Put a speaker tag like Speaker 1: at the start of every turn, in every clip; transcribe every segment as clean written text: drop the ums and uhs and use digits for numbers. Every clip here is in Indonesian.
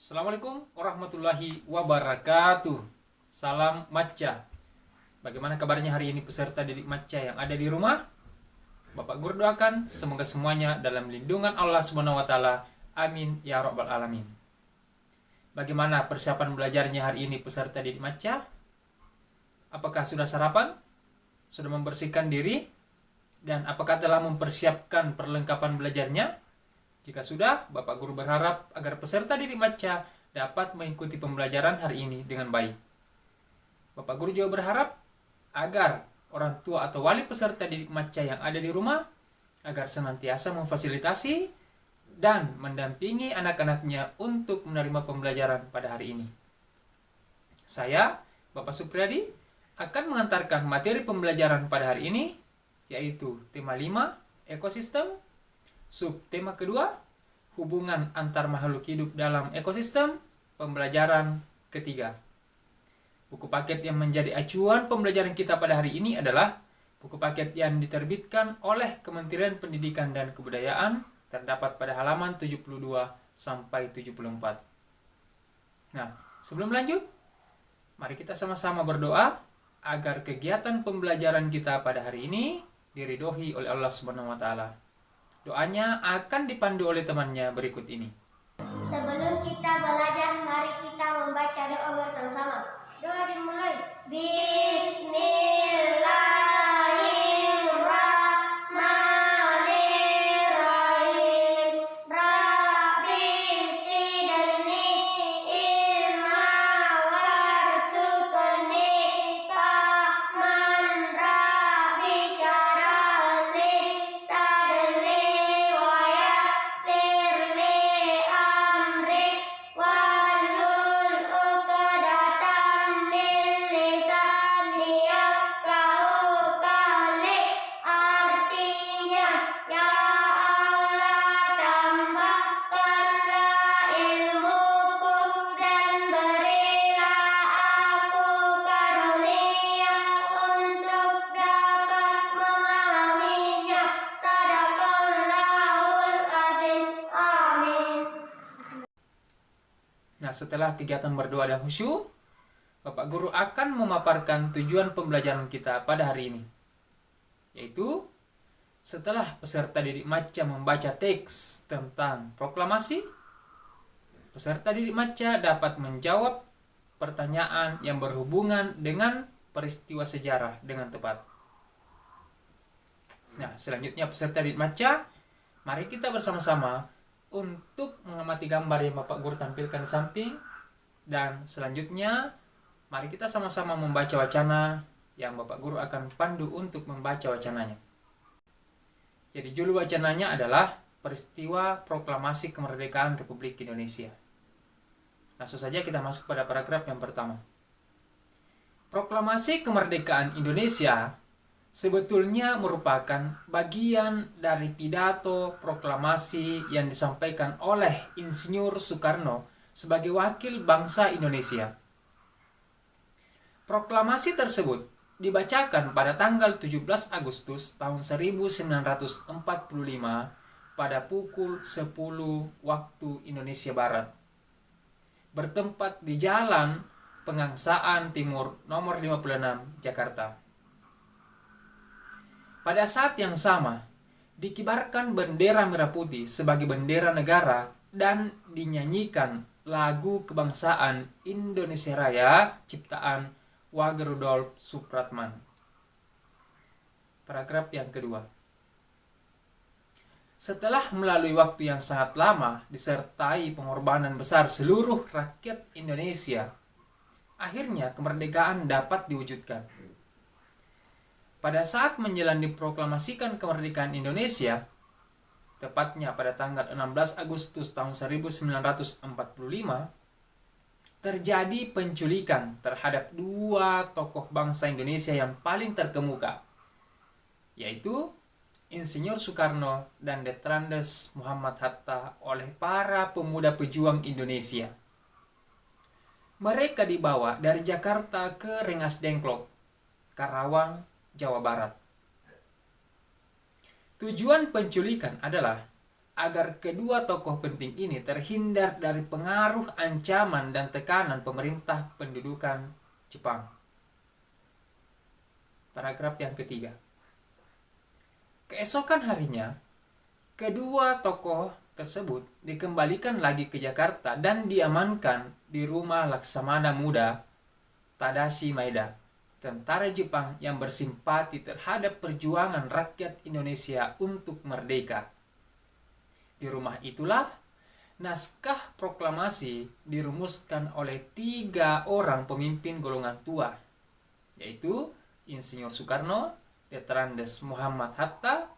Speaker 1: Assalamualaikum warahmatullahi wabarakatuh. Salam Maca. Bagaimana kabarnya hari ini peserta didik Maca yang ada di rumah? Bapak Guru doakan semoga semuanya dalam lindungan Allah Subhanahu wa taala. Amin ya rabbal alamin. Bagaimana persiapan belajarnya hari ini peserta didik Maca? Apakah sudah sarapan? Sudah membersihkan diri? Dan apakah telah mempersiapkan perlengkapan belajarnya? Jika sudah, Bapak Guru berharap agar peserta didik Maca dapat mengikuti pembelajaran hari ini dengan baik. Bapak Guru juga berharap agar orang tua atau wali peserta didik Maca yang ada di rumah agar senantiasa memfasilitasi dan mendampingi anak-anaknya untuk menerima pembelajaran pada hari ini. Saya, Bapak Supriyadi, akan mengantarkan materi pembelajaran pada hari ini, yaitu tema 5, ekosistem. Subtema kedua, hubungan antar makhluk hidup dalam ekosistem, pembelajaran ketiga. Buku paket yang menjadi acuan pembelajaran kita pada hari ini adalah buku paket yang diterbitkan oleh Kementerian Pendidikan dan Kebudayaan, terdapat pada halaman 72 sampai 74. Nah, sebelum lanjut, mari kita sama-sama berdoa agar kegiatan pembelajaran kita pada hari ini diridhoi oleh Allah Subhanahu wa taala. Doanya akan dipandu oleh temannya berikut ini.
Speaker 2: Sebelum kita belajar, mari kita membaca doa bersama-sama. Doa dimulai. Bismillahirrahmanirrahim. Rabbi zidni ilma warzuqni fahman. Rabbi syrah li sadri wa yassir li amri wahlul 'uqdatam min lisani yafqahu qawli. Artinya, ya Allah, tambahkanlah ilmuku dan berilah aku karunia untuk dapat memahaminya. Sadaqallahul azim. Amin.
Speaker 1: Nah, setelah kegiatan berdoa dan khusyuk, Bapak Guru akan memaparkan tujuan pembelajaran kita pada hari ini. Yaitu, setelah peserta didik Maca membaca teks tentang proklamasi, peserta didik Maca dapat menjawab pertanyaan yang berhubungan dengan peristiwa sejarah dengan tepat. Nah, selanjutnya peserta didik Maca, mari kita bersama-sama untuk mengamati gambar yang Bapak Guru tampilkan di samping. Dan selanjutnya, mari kita sama-sama membaca wacana yang Bapak Guru akan pandu untuk membaca wacananya. Jadi judul wacananya adalah peristiwa proklamasi kemerdekaan Republik Indonesia. Langsung saja kita masuk pada paragraf yang pertama. Proklamasi kemerdekaan Indonesia sebetulnya merupakan bagian dari pidato proklamasi yang disampaikan oleh Insinyur Soekarno sebagai wakil bangsa Indonesia. Proklamasi tersebut dibacakan pada tanggal 17 Agustus tahun 1945 pada pukul 10 waktu Indonesia Barat. Bertempat di Jalan Pengangsaan Timur nomor 56, Jakarta. Pada saat yang sama, dikibarkan bendera merah putih sebagai bendera negara dan dinyanyikan lagu kebangsaan Indonesia Raya ciptaan Wage Rudolf Supratman. Paragraf yang kedua. Setelah melalui waktu yang sangat lama disertai pengorbanan besar seluruh rakyat Indonesia, akhirnya kemerdekaan dapat diwujudkan. Pada saat menjelang diproklamasikan kemerdekaan Indonesia, tepatnya pada tanggal 16 Agustus tahun 1945, terjadi penculikan terhadap dua tokoh bangsa Indonesia yang paling terkemuka, yaitu Insinyur Soekarno dan Letrandes Muhammad Hatta oleh para pemuda pejuang Indonesia. Mereka dibawa dari Jakarta ke Rengas Dengklok, Karawang, Jawa Barat. Tujuan penculikan adalah agar kedua tokoh penting ini terhindar dari pengaruh, ancaman, dan tekanan pemerintah pendudukan Jepang. Paragraf yang ketiga. Keesokan harinya, kedua tokoh tersebut dikembalikan lagi ke Jakarta dan diamankan di rumah Laksamana Muda Tadashi Maeda, tentara Jepang yang bersimpati terhadap perjuangan rakyat Indonesia untuk merdeka. Di rumah itulah naskah proklamasi dirumuskan oleh 3 orang pemimpin golongan tua, yaitu Insinyur Soekarno, Letrandes Muhammad Hatta,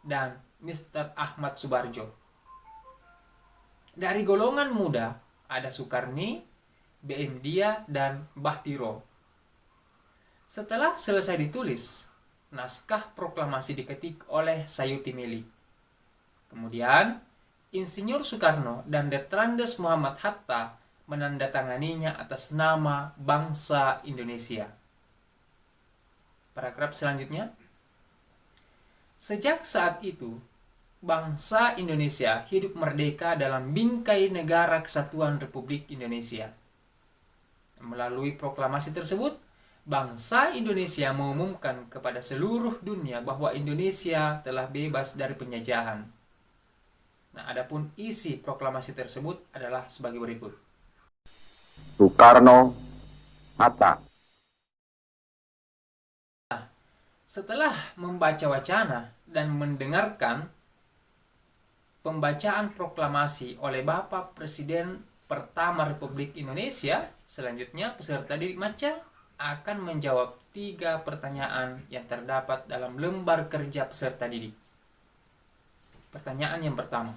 Speaker 1: dan Mr. Ahmad Subarjo. Dari golongan muda ada Soekarni, B.M. Dia, dan Mbah Diro. Setelah selesai ditulis, naskah proklamasi diketik oleh Sayuti Mili. Kemudian, Insinyur Soekarno dan Letrandes Muhammad Hatta menandatanganinya atas nama bangsa Indonesia. Paragraf selanjutnya. Sejak saat itu, bangsa Indonesia hidup merdeka dalam bingkai negara kesatuan Republik Indonesia. Melalui proklamasi tersebut, bangsa Indonesia mengumumkan kepada seluruh dunia bahwa Indonesia telah bebas dari penjajahan. Nah, adapun isi proklamasi tersebut adalah sebagai berikut.
Speaker 3: Soekarno, Hatta.
Speaker 1: Nah, setelah membaca wacana dan mendengarkan pembacaan proklamasi oleh Bapak Presiden pertama Republik Indonesia, selanjutnya peserta didik maca akan menjawab 3 pertanyaan yang terdapat dalam lembar kerja peserta didik. Pertanyaan yang pertama.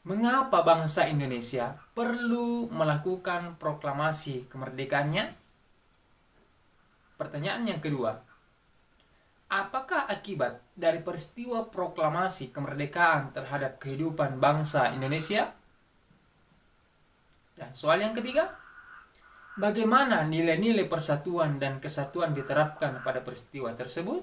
Speaker 1: Mengapa bangsa Indonesia perlu melakukan proklamasi kemerdekaannya? Pertanyaan yang kedua. Apakah akibat dari peristiwa proklamasi kemerdekaan terhadap kehidupan bangsa Indonesia? Dan soal yang ketiga. Bagaimana nilai-nilai persatuan dan kesatuan diterapkan pada peristiwa tersebut?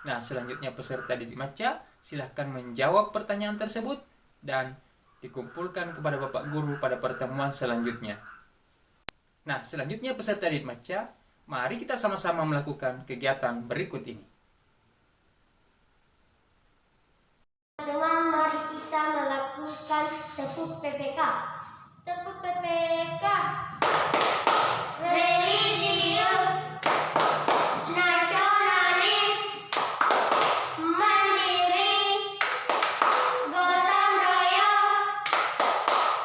Speaker 1: Nah, selanjutnya peserta didik maca silahkan menjawab pertanyaan tersebut dan dikumpulkan kepada Bapak Guru pada pertemuan selanjutnya. Nah, selanjutnya peserta didik maca, mari kita sama-sama melakukan kegiatan berikut ini.
Speaker 2: Teman-teman, mari kita melakukan tepuk PPK. Tepuk PPK. Religius, nasionalis, mandiri, gotong royong,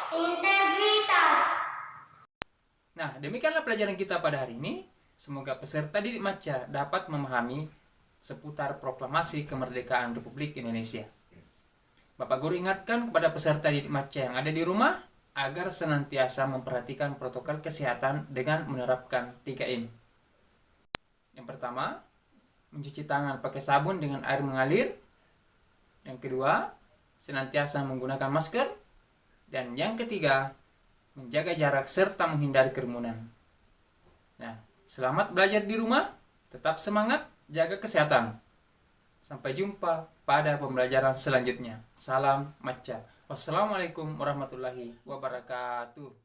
Speaker 2: integritas.
Speaker 1: Nah, demikianlah pelajaran kita pada hari ini. Semoga peserta didik maca dapat memahami seputar proklamasi kemerdekaan Republik Indonesia. Bapak Guru ingatkan kepada peserta didik maca yang ada di rumah agar senantiasa memperhatikan protokol kesehatan dengan menerapkan 3M. Yang pertama, mencuci tangan pakai sabun dengan air mengalir. Yang kedua, senantiasa menggunakan masker. Dan yang ketiga, menjaga jarak serta menghindari kerumunan. Nah, selamat belajar di rumah, tetap semangat, jaga kesehatan. Sampai jumpa pada pembelajaran selanjutnya. Salam maca. Wassalamualaikum warahmatullahi wabarakatuh.